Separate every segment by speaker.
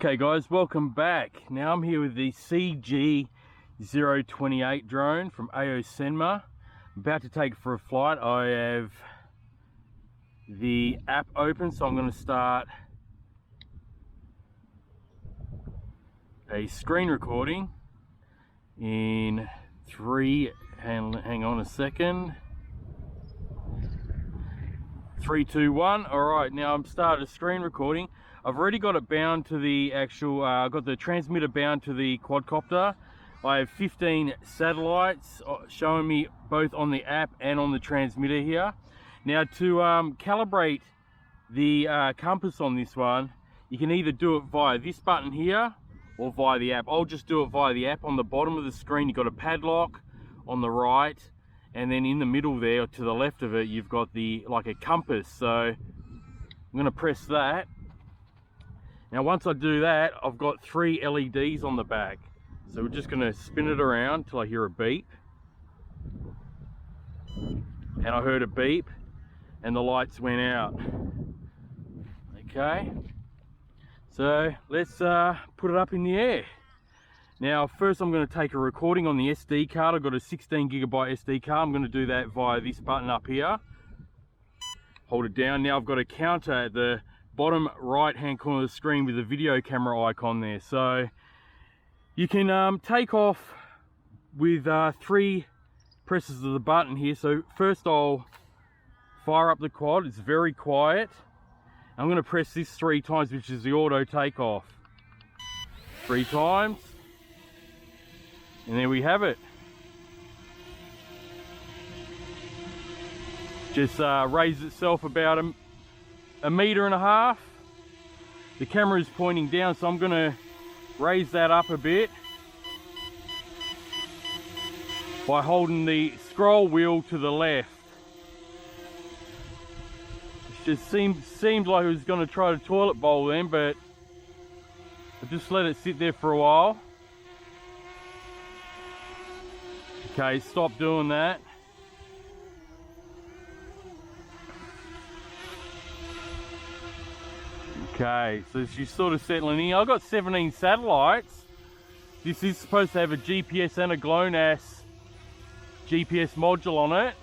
Speaker 1: Okay guys, welcome back. Now I'm here with the CG028 drone from AOSENMA. I'm about to take it for a flight. I have the app open, so I'm going to start a screen recording in 3, hang on a second, 3, 2, 1. Alright, now I'm started a screen recording. I've already got it bound to the actual, I've got the transmitter bound to the quadcopter. I have 15 satellites showing me both on the app and on the transmitter here. Now to calibrate the compass on this one, you can either do it via this button here or via the app. I'll just do it via the app. On the bottom of the screen you've got a padlock on the right, and then in the middle there to the left of it you've got the like a compass. So I'm going to press that. Now once I do that, I've got 3 LEDs on the back. So we're just going to spin it around till I hear a beep. And I heard a beep and the lights went out. Okay, so let's put it up in the air. Now first I'm going to take a recording on the SD card. I've got a 16GB SD card. I'm going to do that via this button up here. Hold it down. Now I've got a counter at the bottom right hand corner of the screen with the video camera icon there. So you can take off with 3 presses of the button here. So first I'll fire up the quad. It's very quiet. I'm going to press this 3 times, which is the auto takeoff. 3 times. And there we have it. Just raised itself about a 1.5 meters. The camera is pointing down, so I'm going to raise that up a bit by holding the scroll wheel to the left. It just seemed like it was going to try to toilet bowl then, but I just let it sit there for a while. Okay, stop doing that. Okay, so she's sort of settling in. I've got 17 satellites. This is supposed to have a GPS and a GLONASS GPS module on it.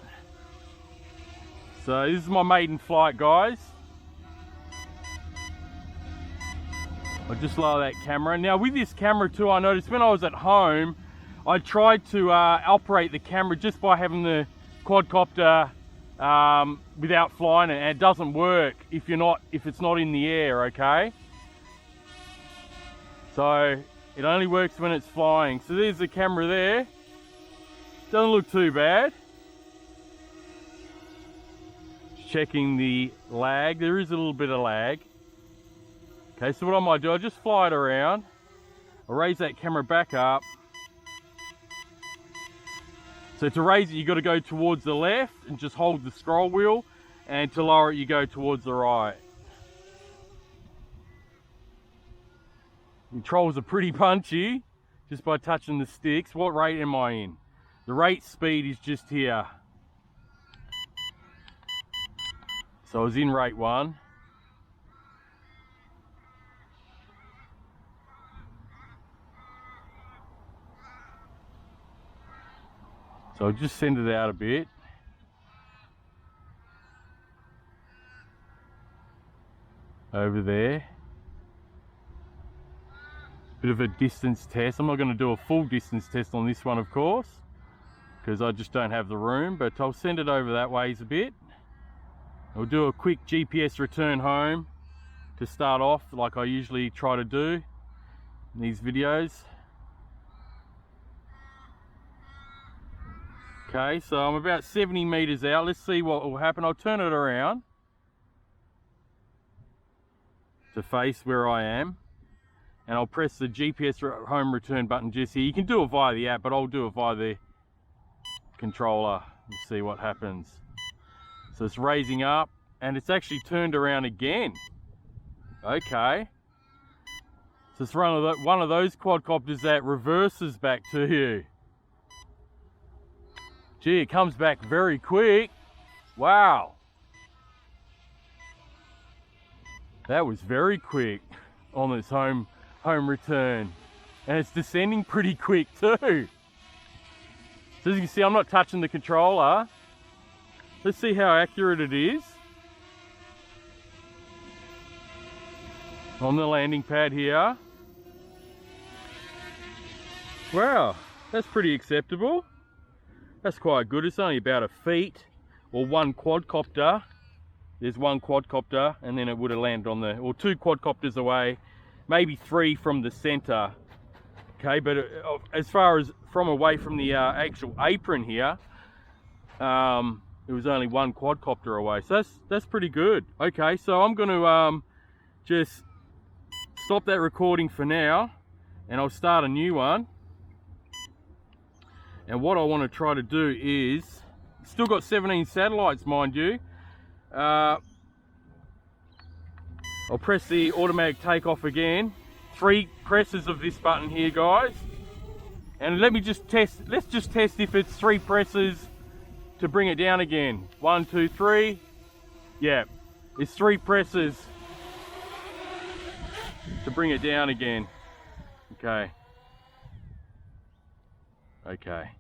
Speaker 1: So this is my maiden flight, guys. I'll just lower that camera. Now with this camera too, I noticed when I was at home, I tried to operate the camera just by having the quadcopter without flying it, and it doesn't work if it's not in the air. Okay, so it only works when it's flying. So there's the camera there. Doesn't look too bad. Checking the lag. There is a little bit of lag. Okay, so what I might do, I'll just fly it around. I'll raise that camera back up. So to raise it, you've got to go towards the left and just hold the scroll wheel, and to lower it, you go towards the right. Controls are pretty punchy just by touching the sticks. What rate am I in? The rate speed is just here. So I was in rate 1. So I'll just send it out a bit. Over there. Bit of a distance test. I'm not going to do a full distance test on this one, of course, because I just don't have the room, but I'll send it over that ways a bit. I'll do a quick GPS return home to start off, like I usually try to do in these videos. Okay, so I'm about 70 meters out. Let's see what will happen. I'll turn it around to face where I am, and I'll press the GPS home return button just here. You can do it via the app, but I'll do it via the controller and see what happens. So it's raising up, and it's actually turned around again. Okay, so it's one of those quadcopters that reverses back to you. Gee, it comes back very quick. Wow. That was very quick on its home home return. And it's descending pretty quick too. So as you can see, I'm not touching the controller. Let's see how accurate it is. On the landing pad here. Wow, that's pretty acceptable. That's quite good. It's only about a feet or one quadcopter. There's one quadcopter, and then it would have landed on the, or two quadcopters away, maybe three from the center. Okay, but as far as from away from the actual apron here, it was only one quadcopter away. So that's pretty good. Okay, so I'm going to just stop that recording for now, and I'll start a new one. And what I want to try to do is, still got 17 satellites, mind you. I'll press the automatic takeoff again. 3 presses of this button here, guys. And let me just test, let's just test if it's 3 presses to bring it down again. 1, 2, 3. Yeah, it's 3 presses to bring it down again. Okay. Okay.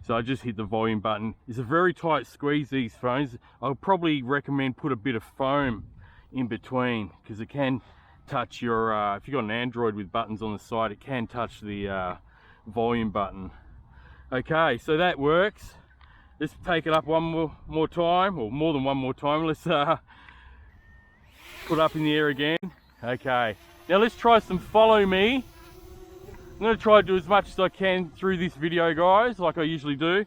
Speaker 1: So I just hit the volume button. It's a very tight squeeze, these phones. I'll probably recommend put a bit of foam in between, because it can touch your, if you've got an Android with buttons on the side, it can touch the volume button. Okay, so that works. Let's take it up one more time, or more than one more time. Let's put it up in the air again. Okay, now let's try some follow me. I'm going to try to do as much as I can through this video, guys, like I usually do.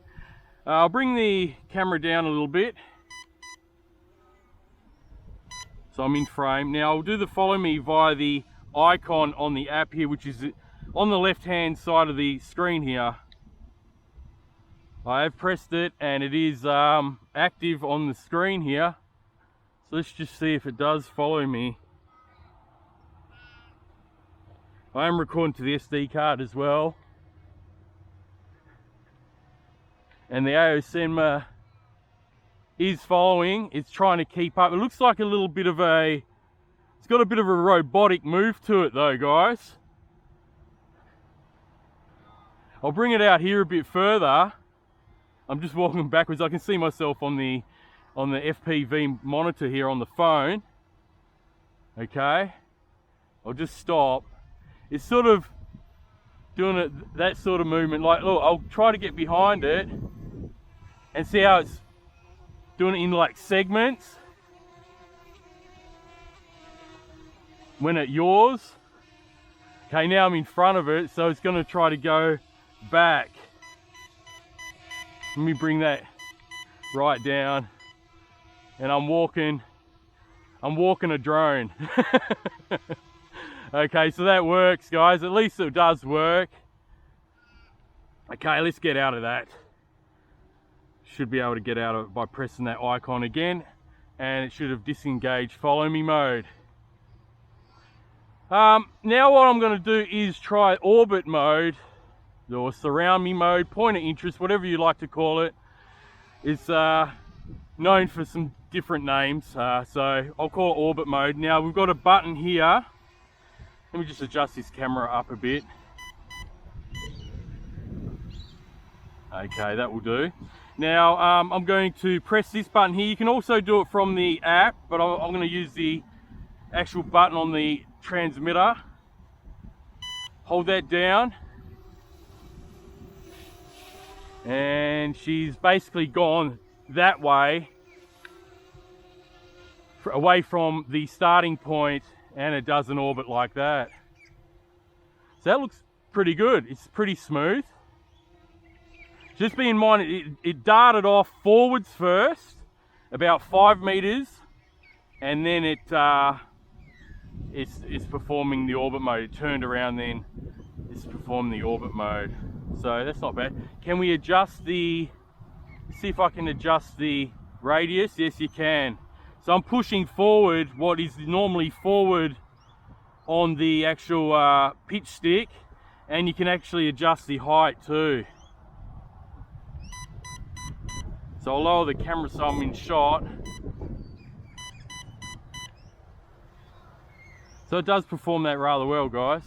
Speaker 1: I'll bring the camera down a little bit, so I'm in frame. Now I'll do the follow me via the icon on the app here, which is on the left hand side of the screen here. I have pressed it and it is active on the screen here. So let's just see if it does follow me. I am recording to the SD card as well. And the AOSENMA is following. It's trying to keep up. It looks like a little bit of a, it's got a bit of a robotic move to it though, guys. I'll bring it out here a bit further. I'm just walking backwards. I can see myself on the FPV monitor here on the phone. Okay. I'll just stop. It's sort of doing it, that sort of movement. Like, look, I'll try to get behind it and see how it's doing it in like segments. When it yaws. Okay, now I'm in front of it, so it's going to try to go back. Let me bring that right down. And I'm walking a drone. Okay, so that works, guys. At least it does work. Okay, let's get out of that. Should be able to get out of it by pressing that icon again, and it should have disengaged follow me mode. Now what I'm going to do is try orbit mode, or surround me mode, point of interest, whatever you like to call it. It's known for some different names, so I'll call it orbit mode. Now we've got a button here. Let me just adjust this camera up a bit. Okay, that will do. Now I'm going to press this button here. You can also do it from the app, but I'm going to use the actual button on the transmitter. Hold that down. And she's basically gone that way, away from the starting point, and it does an orbit like that. So that looks pretty good. It's pretty smooth. Just be in mind, it darted off forwards first, about 5 meters, and then it's performing the orbit mode. It turned around, then it's performing the orbit mode. So that's not bad. Can we adjust the, see if I can adjust the radius? Yes, you can. So I'm pushing forward what is normally forward on the actual pitch stick, and you can actually adjust the height too. So I'll lower the camera so I'm in shot. So it does perform that rather well, guys.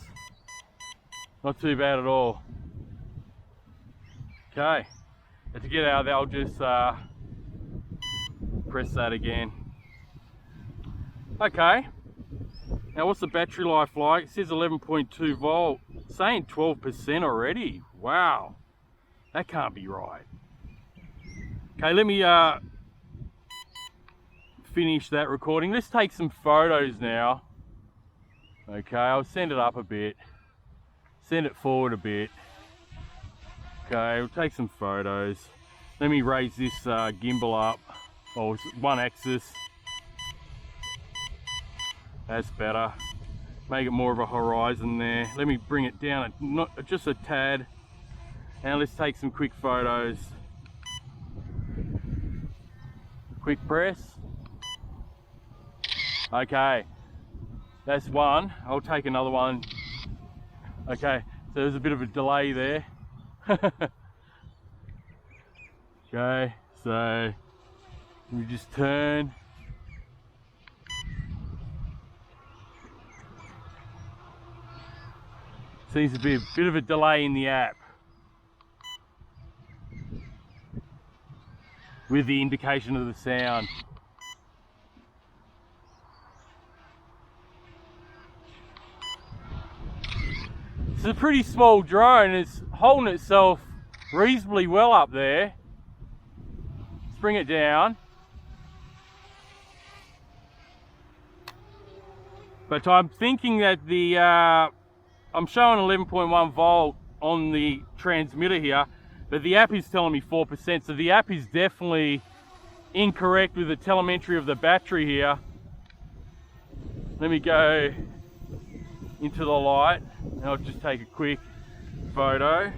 Speaker 1: Not too bad at all. Okay, and to get out of there, I'll just press that again. Okay, now what's the battery life like? It says 11.2 volt, saying 12% already. Wow, that can't be right. Okay, let me finish that recording. Let's take some photos now. Okay, I'll send it up a bit, send it forward a bit. Okay, we'll take some photos. Let me raise this gimbal up, or one axis. That's better. Make it more of a horizon there. Let me bring it down just a tad. Now let's take some quick photos. Quick press. Okay, that's one. I'll take another one. Okay, so there's a bit of a delay there. Okay, so we just turn. Seems to be a bit of a delay in the app with the indication of the sound. It's a pretty small drone. It's holding itself reasonably well up there. Let's bring it down. But I'm thinking that the I'm showing 11.1 volt on the transmitter here, but the app is telling me 4%, so the app is definitely incorrect with the telemetry of the battery here. Let me go into the light and I'll just take a quick photo.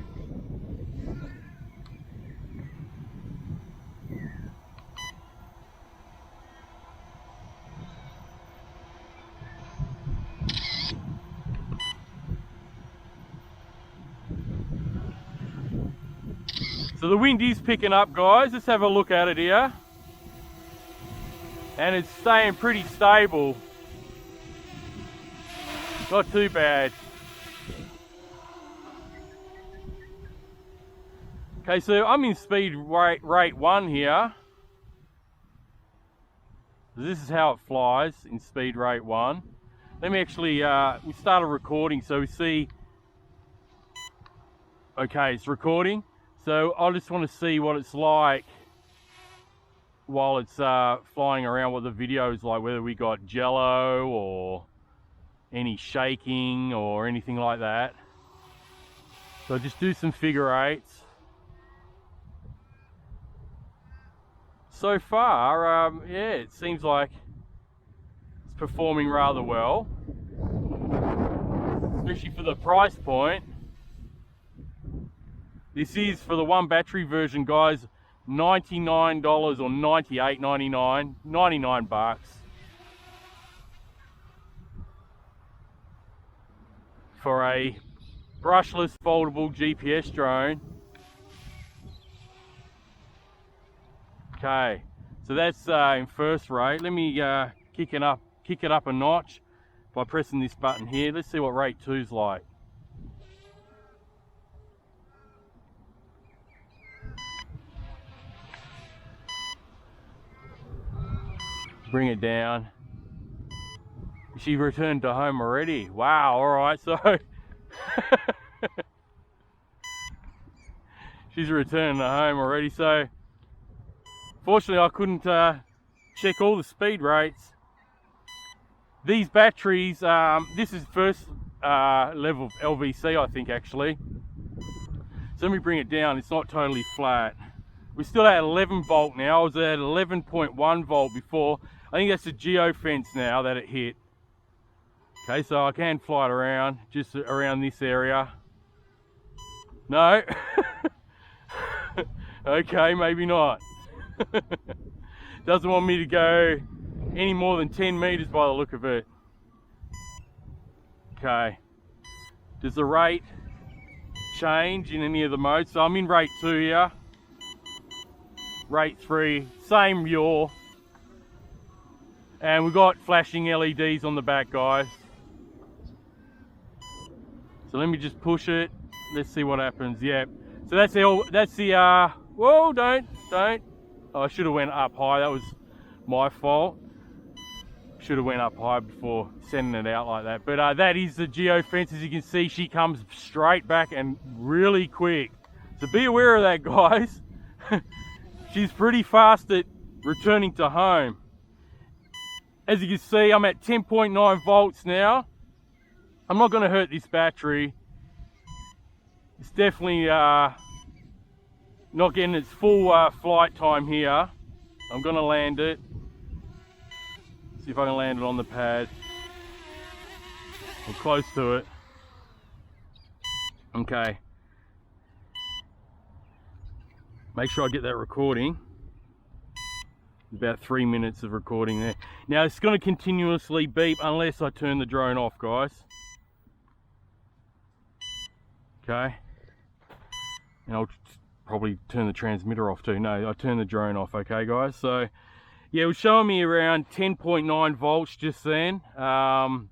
Speaker 1: So the wind is picking up, guys. Let's have a look at it here. And it's staying pretty stable. Not too bad. Okay, so I'm in speed rate 1 here. This is how it flies in speed rate 1. Let me actually, we started recording, so we see, okay, it's recording. So I just want to see what it's like while it's flying around, what the video is like, whether we got jello or any shaking or anything like that. So just do some figure eights. So far, yeah, it seems like it's performing rather well, especially for the price point. This is, for the one battery version, guys, $99 or $98.99, 99 bucks for a brushless foldable GPS drone. Okay, so that's in first rate. Let me kick it up a notch by pressing this button here. Let's see what rate 2's like. Bring it down. She returned to home already. Wow, all right, so she's returned to home already. So fortunately I couldn't check all the speed rates. These batteries, this is first level of LVC, I think, actually. So let me bring it down. It's not totally flat. We're still at 11 volt now. I was at 11.1 volt before. I think that's the Geofence now that it hit. Okay, so I can fly it around, just around this area. No. Okay, maybe not. Doesn't want me to go any more than 10 meters by the look of it. Okay. Does the rate change in any of the modes? So I'm in rate 2 here. Rate 3, same yaw. And we've got flashing LEDs on the back, guys. So let me just push it. Let's see what happens. Yeah. So that's the whoa, don't. Oh, I should have went up high. That was my fault. Should have went up high before sending it out like that. But that is the Geofence. As you can see, she comes straight back and really quick. So be aware of that, guys. She's pretty fast at returning to home. As you can see, I'm at 10.9 volts now. I'm not going to hurt this battery. It's definitely not getting its full flight time here. I'm going to land it. See if I can land it on the pad. I'm close to it. Okay. Make sure I get that recording. About 3 minutes of recording there. Now it's going to continuously beep unless I turn the drone off, guys. Okay. And I'll probably turn the transmitter off too. No, I turn the drone off. Okay, guys. So yeah, it was showing me around 10.9 volts just then. Mind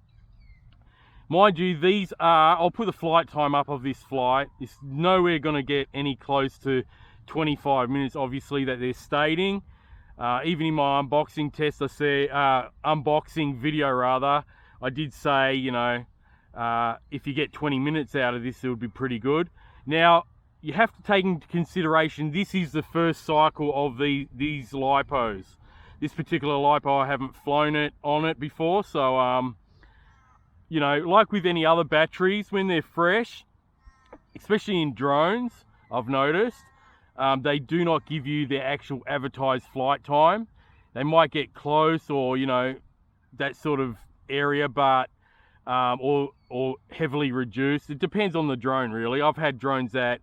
Speaker 1: you, these are, I'll put the flight time up of this flight. It's nowhere going to get any close to 25 minutes, obviously, that they're stating. Even in my unboxing test, I say, unboxing video rather, I did say, you know, if you get 20 minutes out of this, it would be pretty good. Now, you have to take into consideration, this is the first cycle of these lipos. This particular lipo, I haven't flown it on it before, so, you know, like with any other batteries, when they're fresh, especially in drones, I've noticed, they do not give you the actual advertised flight time. They might get close or, you know, that sort of area, but or heavily reduced. It depends on the drone, really. I've had drones that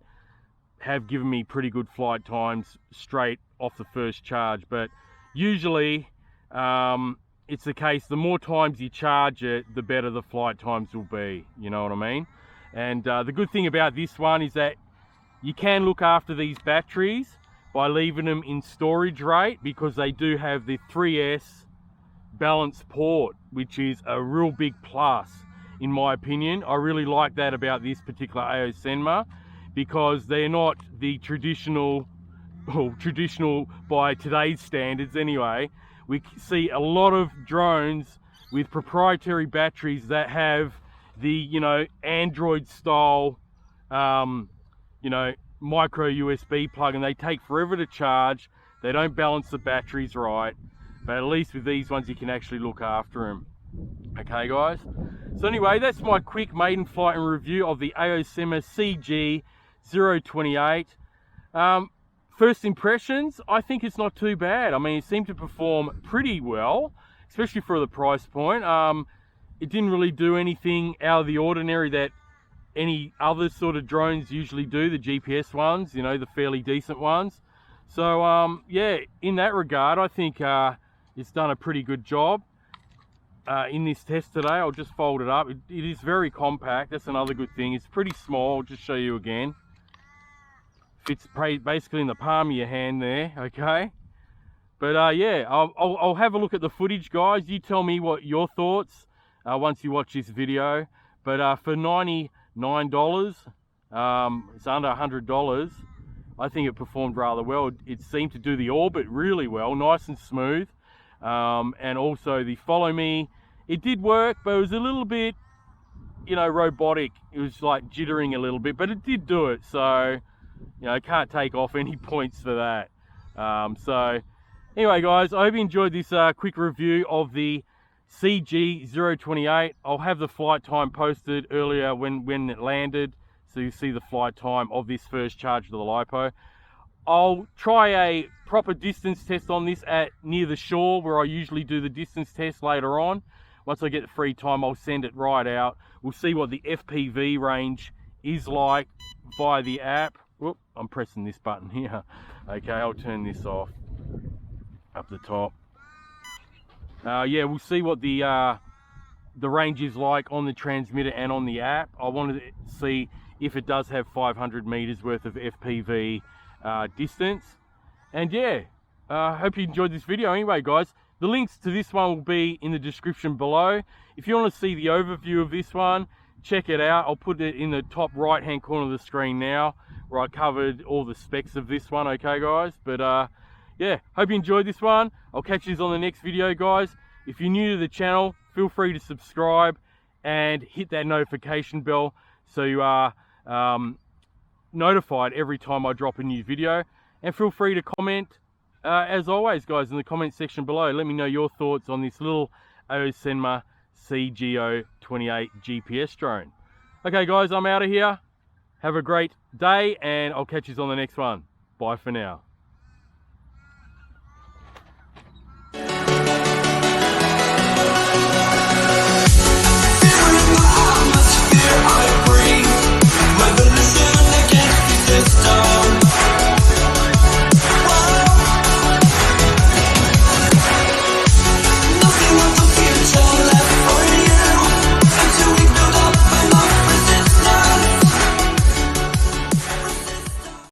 Speaker 1: have given me pretty good flight times straight off the first charge, but usually it's the case, the more times you charge it, the better the flight times will be, you know what I mean? And the good thing about this one is that you can look after these batteries by leaving them in storage rate, because they do have the 3S balance port, which is a real big plus in my opinion. I really like that about this particular AOSENMA, because they're not the traditional, well, traditional by today's standards anyway. We see a lot of drones with proprietary batteries that have the, you know, Android style, you know, micro USB plug, and they take forever to charge. They don't balance the batteries right, but at least with these ones you can actually look after them. Okay, guys, so anyway, that's my quick maiden flight and review of the AOSENMA CG028. First impressions, I think it's not too bad. I mean, it seemed to perform pretty well, especially for the price point. It didn't really do anything out of the ordinary that any other sort of drones usually do, the GPS ones, you know, the fairly decent ones. So yeah, in that regard, I think it's done a pretty good job in this test today. I'll just fold it up. It is very compact. That's another good thing. It's pretty small. I'll just show you again. Fits basically in the palm of your hand there. Okay, but yeah, I'll have a look at the footage, guys. You tell me what your thoughts once you watch this video. But for $99, it's under $100. I think it performed rather well. It seemed to do the orbit really well, nice and smooth. And also the follow me, it did work, but it was a little bit, you know, robotic. It was like jittering a little bit, but it did do it. So, you know, can't take off any points for that. So anyway, guys, I hope you enjoyed this quick review of the CG028. I'll have the flight time posted earlier when it landed, so you see the flight time of this first charge of the LiPo. I'll try a proper distance test on this at near the shore, where I usually do the distance test later on. Once I get the free time, I'll send it right out. We'll see what the FPV range is like via the app. Whoop, I'm pressing this button here. Okay, I'll turn this off up the top. Yeah, we'll see what the range is like on the transmitter and on the app. I wanted to see if it does have 500 meters worth of FPV distance. And yeah, hope you enjoyed this video. Anyway, guys, the links to this one will be in the description below. If you want to see the overview of this one, check it out. I'll put it in the top right hand corner of the screen now, where I covered all the specs of this one. Okay guys, but yeah, hope you enjoyed this one. I'll catch you on the next video guys. If you're new to the channel, feel free to subscribe and hit that notification bell so you are notified every time I drop a new video. And feel free to comment as always guys in the comment section below. Let me know your thoughts on this little AOSENMA CG028 GPS drone. Okay guys, I'm out of here. Have a great day and I'll catch you on the next one. Bye for now.